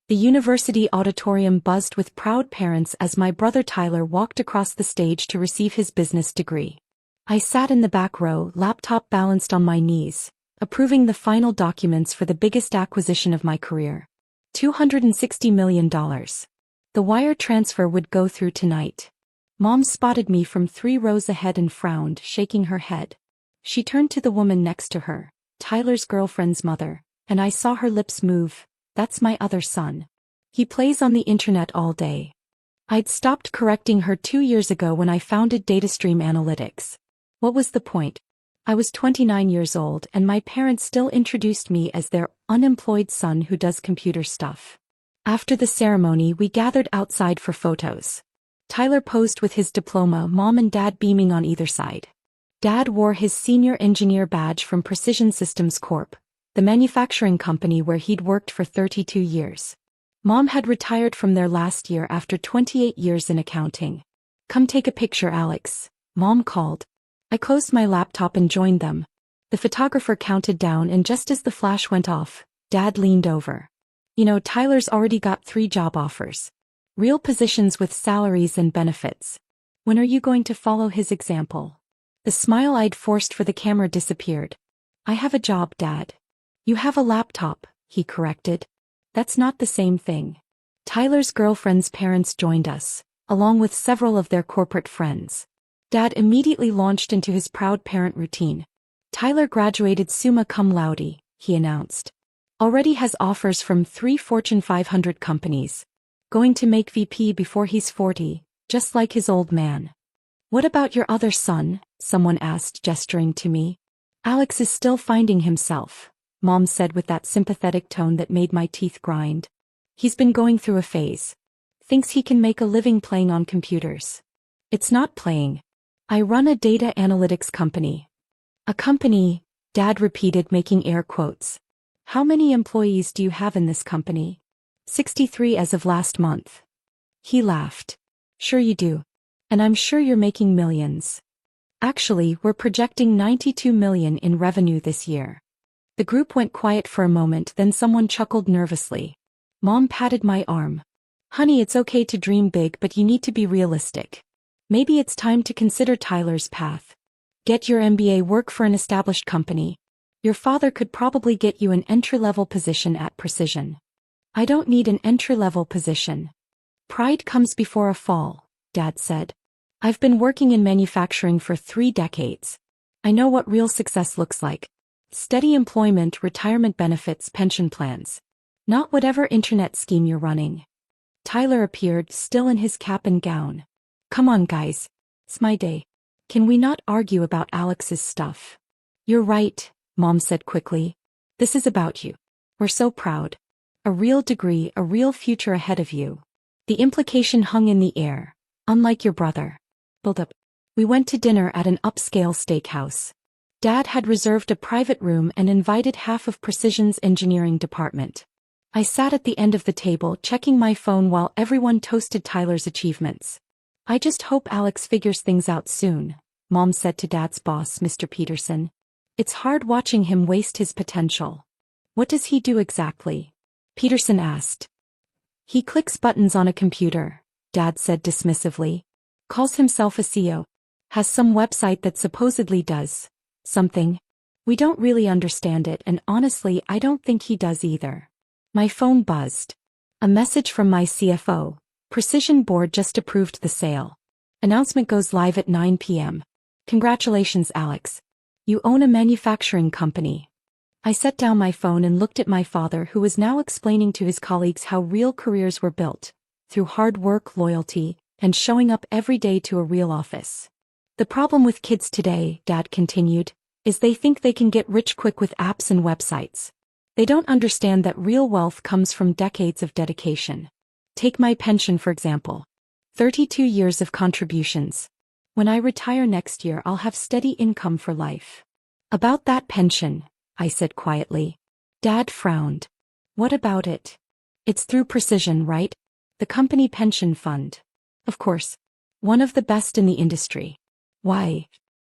The university auditorium buzzed with proud parents as my brother Tyler walked across the stage to receive his business degree. I sat in the back row, laptop balanced on my knees, approving the final documents for the biggest acquisition of my career. $260 million. The wire transfer would go through tonight. Mom spotted me from 3 rows ahead and frowned, shaking her head. She turned to the woman next to her, Tyler's girlfriend's mother, and I saw her lips move. That's my other son. He plays on the internet all day. I'd stopped correcting her 2 years ago when I founded DataStream Analytics. What was the point? I was 29 years old and my parents still introduced me as their unemployed son who does computer stuff. After the ceremony, we gathered outside for photos. Tyler posed with his diploma, Mom and Dad beaming on either side. Dad wore his senior engineer badge from Precision Systems Corp, the manufacturing company where he'd worked for 32 years. Mom had retired from there last year after 28 years in accounting. "Come take a picture, Alex," Mom called. I closed my laptop and joined them. The photographer counted down and just as the flash went off, Dad leaned over. "You know, Tyler's already got 3 job offers. Real positions with salaries and benefits. When are you going to follow his example?" The smile I'd forced for the camera disappeared. "I have a job, Dad." "You have a laptop," he corrected. "That's not the same thing." Tyler's girlfriend's parents joined us, along with several of their corporate friends. Dad immediately launched into his proud parent routine. "Tyler graduated summa cum laude," he announced. "Already has offers from 3 Fortune 500 companies. Going to make VP before he's 40, just like his old man." "What about your other son?" someone asked, gesturing to me. "Alex is still finding himself," Mom said with that sympathetic tone that made my teeth grind. "He's been going through a phase. Thinks he can make a living playing on computers." "It's not playing. I run a data analytics company." "A company," Dad repeated, making air quotes. "How many employees do you have in this company?" 63 as of last month." He laughed. "Sure you do. And I'm sure you're making millions. Actually, we're projecting 92 million in revenue this year." The group went quiet for a moment, then someone chuckled nervously. Mom patted my arm. "Honey, it's okay to dream big, but you need to be realistic. Maybe it's time to consider Tyler's path. Get your MBA, work for an established company. Your father could probably get you an entry-level position at Precision." "I don't need an entry-level position. Pride comes before a fall," Dad said. "I've been working in manufacturing for 3 decades. I know what real success looks like. Steady employment, retirement benefits, pension plans. Not whatever internet scheme you're running." Tyler appeared, still in his cap and gown. "Come on, guys. It's my day. Can we not argue about Alex's stuff?" "You're right," Mom said quickly. "This is about you. We're so proud. A real degree, a real future ahead of you." The implication hung in the air. "Unlike your brother." Build up. We went to dinner at an upscale steakhouse. Dad had reserved a private room and invited half of Precision's engineering department. I sat at the end of the table, checking my phone while everyone toasted Tyler's achievements. "I just hope Alex figures things out soon," Mom said to Dad's boss, Mr. Peterson. "It's hard watching him waste his potential." "What does he do exactly?" Peterson asked. "He clicks buttons on a computer," Dad said dismissively. "Calls himself a CEO. Has some website that supposedly does something. We don't really understand it, and honestly I don't think he does either." My phone buzzed. A message from my CFO. "Precision board just approved the sale. Announcement goes live at 9 p.m. Congratulations, Alex. You own a manufacturing company." I set down my phone and looked at my father, who was now explaining to his colleagues how real careers were built, through hard work, loyalty, and showing up every day to a real office. "The problem with kids today," Dad continued, "is they think they can get rich quick with apps and websites. They don't understand that real wealth comes from decades of dedication. Take my pension for example. 32 years of contributions. When I retire next year, I'll have steady income for life." "About that pension," I said quietly. Dad frowned. "What about it?" "It's through Precision, right? The company pension fund." "Of course. One of the best in the industry." "Why?"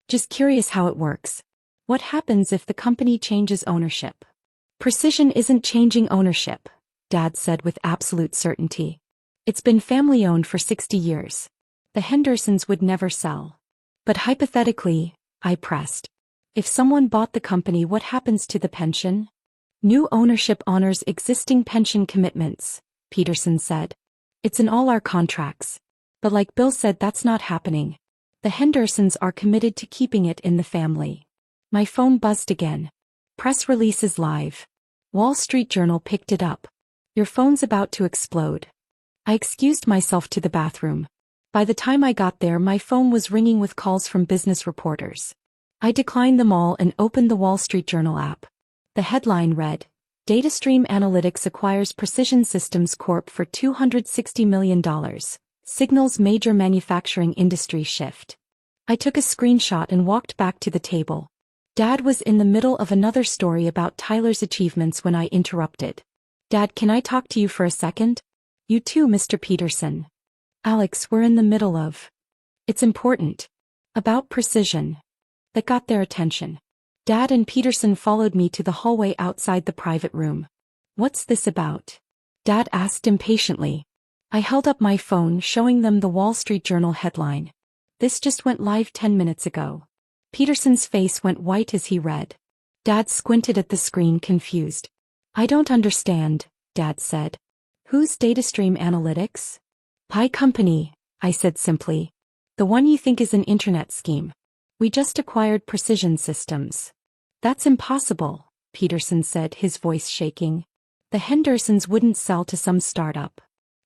"Just curious how it works. What happens if the company changes ownership?" "Precision isn't changing ownership," Dad said with absolute certainty. It's been family-owned for 60 years. The Hendersons would never sell. But hypothetically, I pressed. If someone bought the company, what happens to the pension? New ownership honors existing pension commitments, Peterson said. It's in all our contracts. But like Bill said, that's not happening. The Hendersons are committed to keeping it in the family. My phone buzzed again. Press release is live. Wall Street Journal picked it up. Your phone's about to explode. I excused myself to the bathroom. By the time I got there, my phone was ringing with calls from business reporters. I declined them all and opened the Wall Street Journal app. The headline read, DataStream Analytics acquires Precision Systems Corp for $260 million. Signals major manufacturing industry shift. I took a screenshot and walked back to the table. Dad was in the middle of another story about Tyler's achievements when I interrupted. Dad, can I talk to you for a second? You too, Mr. Peterson. Alex, we're in the middle of. It's important. About Precision. That got their attention. Dad and Peterson followed me to the hallway outside the private room. What's this about? Dad asked impatiently. I held up my phone, showing them the Wall Street Journal headline. This just went live 10 minutes ago. Peterson's face went white as he read. Dad squinted at the screen, confused. I don't understand, Dad said. Who's DataStream Analytics? Pie company, I said simply. The one you think is an internet scheme. We just acquired Precision Systems. That's impossible, Peterson said, his voice shaking. The Hendersons wouldn't sell to some startup.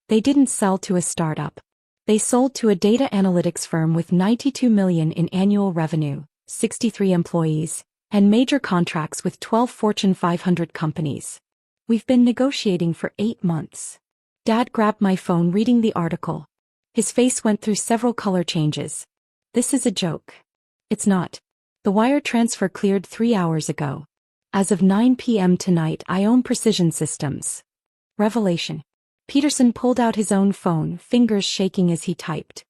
They didn't sell to a startup. They sold to a data analytics firm with $92 million in annual revenue, 63 employees, and major contracts with 12 Fortune 500 companies. We've been negotiating for 8 months. Dad grabbed my phone, reading the article. His face went through several color changes. This is a joke. It's not. The wire transfer cleared 3 hours ago. As of 9 p.m. tonight, I own Precision Systems. Revelation. Peterson pulled out his own phone, fingers shaking as he typed.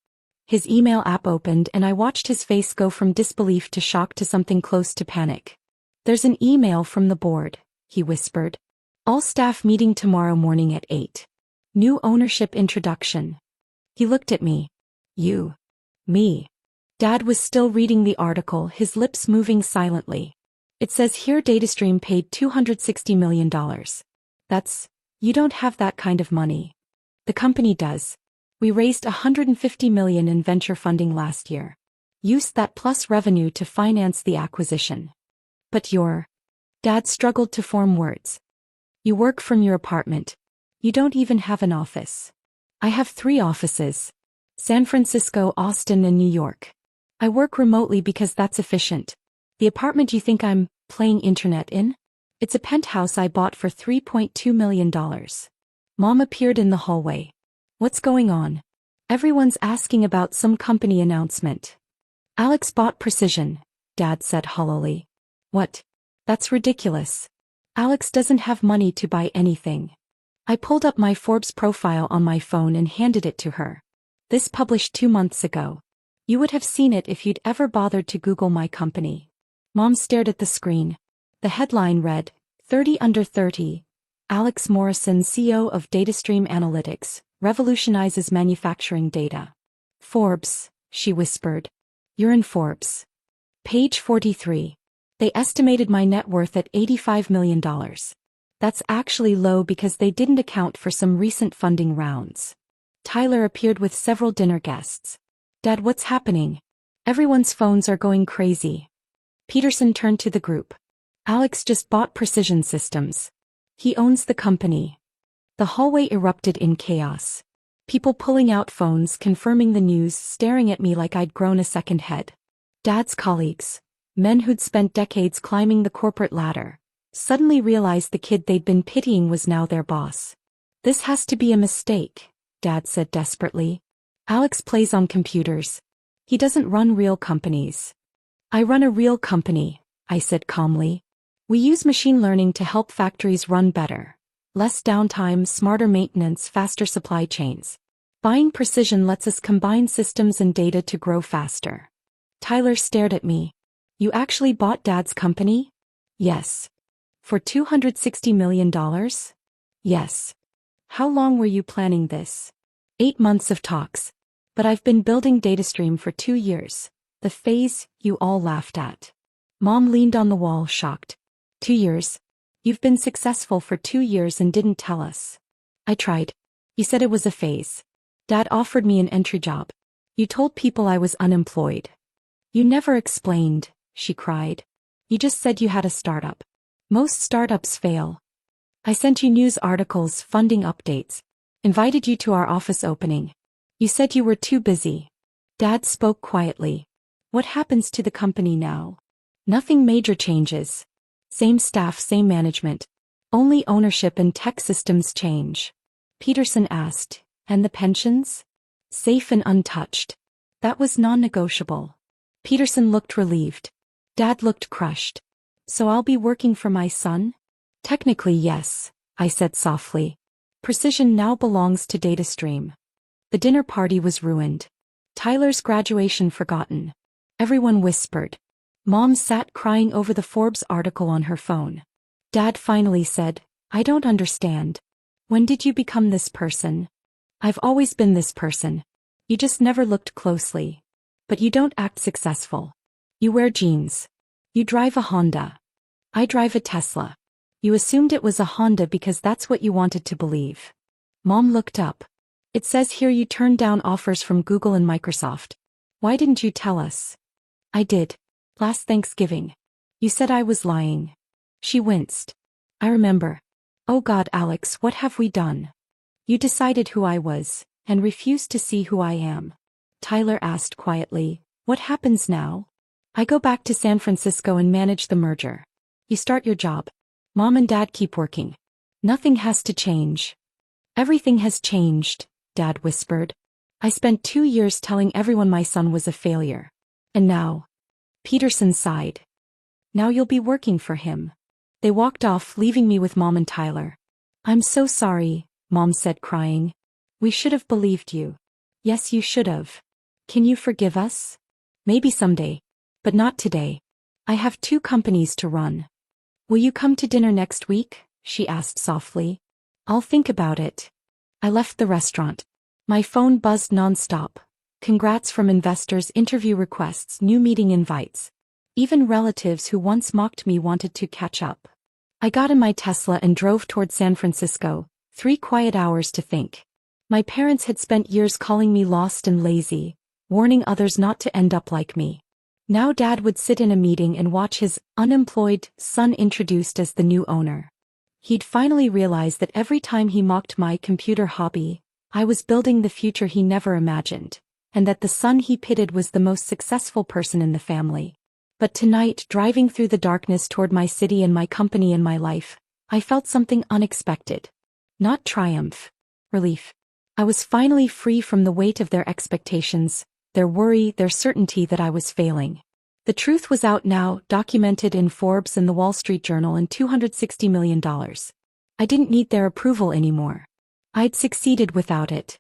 His email app opened and I watched his face go from disbelief to shock to something close to panic. There's an email from the board, he whispered. All staff meeting tomorrow morning at 8. New ownership introduction. He looked at me. You. Me. Dad was still reading the article, his lips moving silently. It says here DataStream paid $260 million. You don't have that kind of money. The company does. We raised $150 million in venture funding last year. Used that plus revenue to finance the acquisition. But Dad struggled to form words. You work from your apartment. You don't even have an office. I have 3 offices. San Francisco, Austin, and New York. I work remotely because that's efficient. The apartment you think I'm playing internet in? It's a penthouse I bought for $3.2 million. Mom appeared in the hallway. What's going on? Everyone's asking about some company announcement. Alex bought Precision, Dad said hollowly. What? That's ridiculous. Alex doesn't have money to buy anything. I pulled up my Forbes profile on my phone and handed it to her. This published 2 months ago. You would have seen it if you'd ever bothered to Google my company. Mom stared at the screen. The headline read, 30 under 30. Alex Morrison, CEO of DataStream Analytics, revolutionizes manufacturing data. Forbes, she whispered. You're in Forbes. Page 43. They estimated my net worth at $85 million. That's actually low because they didn't account for some recent funding rounds. Tyler appeared with several dinner guests. Dad, what's happening? Everyone's phones are going crazy. Peterson turned to the group. Alex just bought Precision Systems. He owns the company. The hallway erupted in chaos. People pulling out phones, confirming the news, staring at me like I'd grown a second head. Dad's colleagues, men who'd spent decades climbing the corporate ladder, suddenly realized the kid they'd been pitying was now their boss. This has to be a mistake, Dad said desperately. Alex plays on computers. He doesn't run real companies. I run a real company, I said calmly. We use machine learning to help factories run better. Less downtime, smarter maintenance, faster supply chains. Buying Precision lets us combine systems and data to grow faster. Tyler stared at me. You actually bought Dad's company? Yes. For $260 million? Yes. How long were you planning this? 8 months of talks. But I've been building DataStream for 2 years. The phase you all laughed at. Mom leaned on the wall, shocked. 2 years? You've been successful for 2 years and didn't tell us. I tried. You said it was a phase. Dad offered me an entry job. You told people I was unemployed. You never explained, she cried. You just said you had a startup. Most startups fail. I sent you news articles, funding updates. Invited you to our office opening. You said you were too busy. Dad spoke quietly. What happens to the company now? Nothing major changes. Same staff, same management. Only ownership and tech systems change. Peterson asked, and the pensions? Safe and untouched. That was non-negotiable. Peterson looked relieved. Dad looked crushed. So I'll be working for my son? Technically yes, I said softly. Precision now belongs to DataStream. The dinner party was ruined. Tyler's graduation forgotten. Everyone whispered. Mom sat crying over the Forbes article on her phone. Dad finally said, I don't understand. When did you become this person? I've always been this person. You just never looked closely. But you don't act successful. You wear jeans. You drive a Honda. I drive a Tesla. You assumed it was a Honda because that's what you wanted to believe. Mom looked up. It says here you turned down offers from Google and Microsoft. Why didn't you tell us? I did. Last Thanksgiving. You said I was lying. She winced. I remember. Oh God, Alex, what have we done? You decided who I was, and refused to see who I am. Tyler asked quietly, what happens now? I go back to San Francisco and manage the merger. You start your job. Mom and Dad keep working. Nothing has to change. Everything has changed, Dad whispered. I spent 2 years telling everyone my son was a failure. And now? Peterson sighed. Now you'll be working for him. They walked off, leaving me with Mom and Tyler. I'm so sorry, Mom said, crying. We should have believed you. Yes, you should have. Can you forgive us? Maybe someday. But not today. I have 2 companies to run. Will you come to dinner next week? She asked softly. I'll think about it. I left the restaurant. My phone buzzed nonstop. Congrats from investors, interview requests, new meeting invites. Even relatives who once mocked me wanted to catch up. I got in my Tesla and drove toward San Francisco, 3 quiet hours to think. My parents had spent years calling me lost and lazy, warning others not to end up like me. Now Dad would sit in a meeting and watch his unemployed son introduced as the new owner. He'd finally realized that every time he mocked my computer hobby, I was building the future he never imagined, and that the son he pitted was the most successful person in the family. But tonight, driving through the darkness toward my city and my company and my life, I felt something unexpected. Not triumph. Relief. I was finally free from the weight of their expectations, their worry, their certainty that I was failing. The truth was out now, documented in Forbes and the Wall Street Journal, and $260 million. I didn't need their approval anymore. I'd succeeded without it.